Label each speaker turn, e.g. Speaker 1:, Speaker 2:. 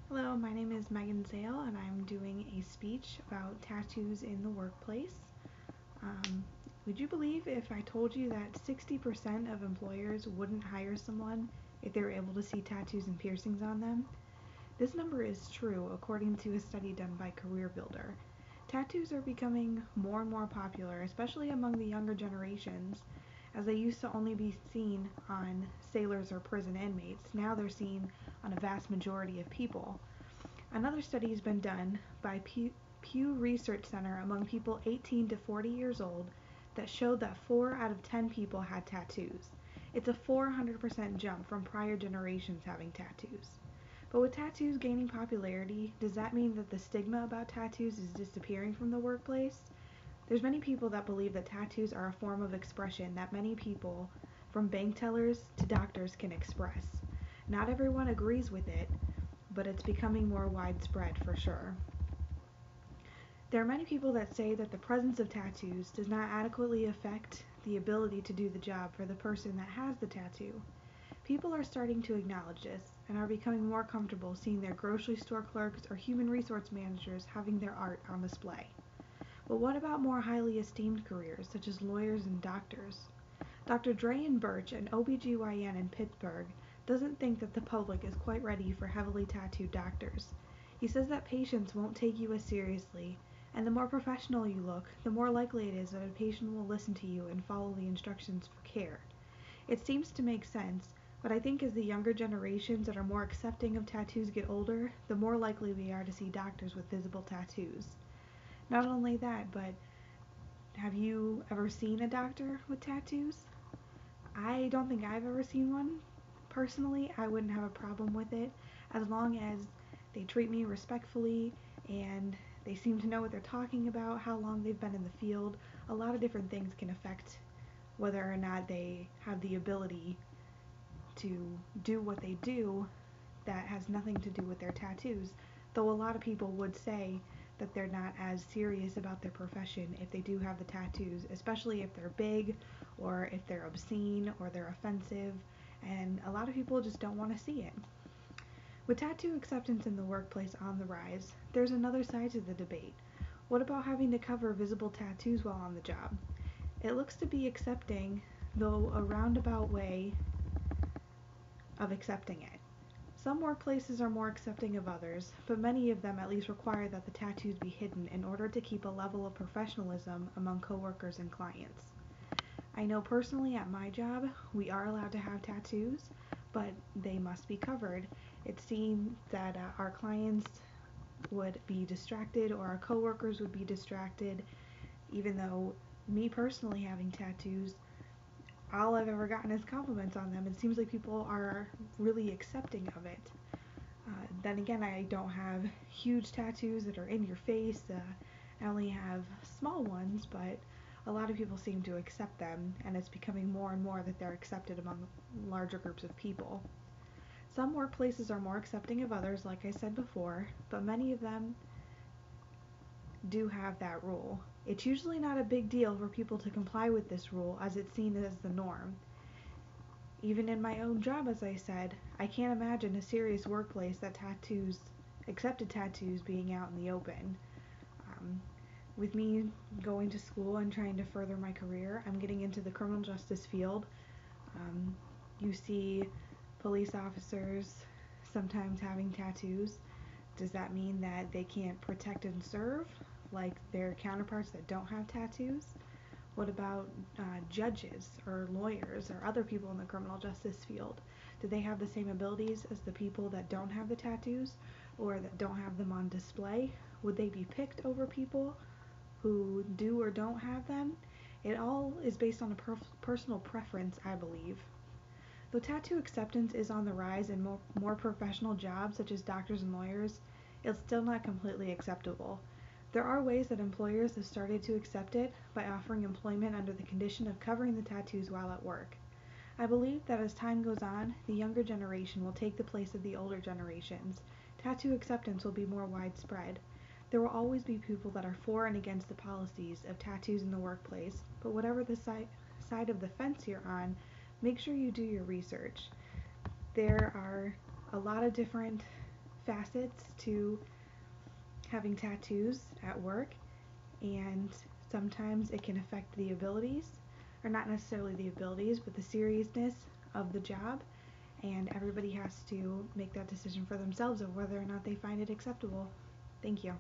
Speaker 1: Hello, my name is Megan Zale, and I'm doing a speech about tattoos in the workplace. Um, would you believe if I told you that 60% of employers wouldn't hire someone if they were able to see tattoos and piercings on them? This number is true according to a study done by CareerBuilder. Tattoos are becoming more and more popular, especially among the younger generations, as they used to only be seen on sailors or prison inmates. Now they're seen on a vast majority of people. Another study has been done by Pew Research Center among people 18 to 40 years old that showed that 4 out of 10 people had tattoos. It's a 400% jump from prior generations having tattoos. But with tattoos gaining popularity, does that mean that the stigma about tattoos is disappearing from the workplace? There's many people that believe that tattoos are a form of expression that many people, from bank tellers to doctors, can express. Not everyone agrees with it, but it's becoming more widespread for sure. There are many people that say that the presence of tattoos does not adequately affect the ability to do the job for the person that has the tattoo. People are starting to acknowledge this and are becoming more comfortable seeing their grocery store clerks or human resource managers having their art on display. But what about more highly esteemed careers such as lawyers and doctors? Dr. Drayen Birch, an OBGYN in Pittsburgh, doesn't think that the public is quite ready for heavily tattooed doctors. He says that patients won't take you as seriously, and the more professional you look, the more likely it is that a patient will listen to you and follow the instructions for care. It seems to make sense, but I think as the younger generations that are more accepting of tattoos get older, the more likely we are to see doctors with visible tattoos. Not only that, but have you ever seen a doctor with tattoos? I don't think I've ever seen one. Personally, I wouldn't have a problem with it as long as they treat me respectfully and they seem to know what they're talking about, how long they've been in the field. A lot of different things can affect whether or not they have the ability to do what they do that has nothing to do with their tattoos. Though a lot of people would say that they're not as serious about their profession if they do have the tattoos, especially if they're big or if they're obscene or they're offensive, and a lot of people just don't want to see it. With tattoo acceptance in the workplace on the rise, there's another side to the debate. What about having to cover visible tattoos while on the job? It looks to be accepting, though a roundabout way of accepting it. Some workplaces are more accepting of others, but many of them at least require that the tattoos be hidden in order to keep a level of professionalism among coworkers and clients. I know personally at my job, we are allowed to have tattoos, but they must be covered. It seems that our clients would be distracted or our coworkers would be distracted, even though me personally having tattoos, all I've ever gotten is compliments on them. It seems like people are really accepting of it. Then again, I don't have huge tattoos that are in your face. I only have small ones, but a lot of people seem to accept them, and it's becoming more and more that they're accepted among larger groups of people. Some workplaces are more accepting of others, like I said before, but many of them do have that rule. It's usually not a big deal for people to comply with this rule as it's seen as the norm. Even in my own job, as I said, I can't imagine a serious workplace that accepted tattoos being out in the open. Um, with me going to school and trying to further my career, I'm getting into the criminal justice field. Um, you see police officers sometimes having tattoos. Does that mean that they can't protect and serve like their counterparts that don't have tattoos? What about judges or lawyers or other people in the criminal justice field? Do they have the same abilities as the people that don't have the tattoos or that don't have them on display? Would they be picked over people who do or don't have them? It all is based on a personal preference, I believe. Though tattoo acceptance is on the rise in more professional jobs such as doctors and lawyers, it's still not completely acceptable. There are ways that employers have started to accept it by offering employment under the condition of covering the tattoos while at work. I believe that as time goes on, the younger generation will take the place of the older generations. Tattoo acceptance will be more widespread. There will always be people that are for and against the policies of tattoos in the workplace, but whatever the side of the fence you're on, make sure you do your research. There are a lot of different facets to having tattoos at work, and sometimes it can affect the abilities, or not necessarily the abilities, but the seriousness of the job, and everybody has to make that decision for themselves of whether or not they find it acceptable. Thank you.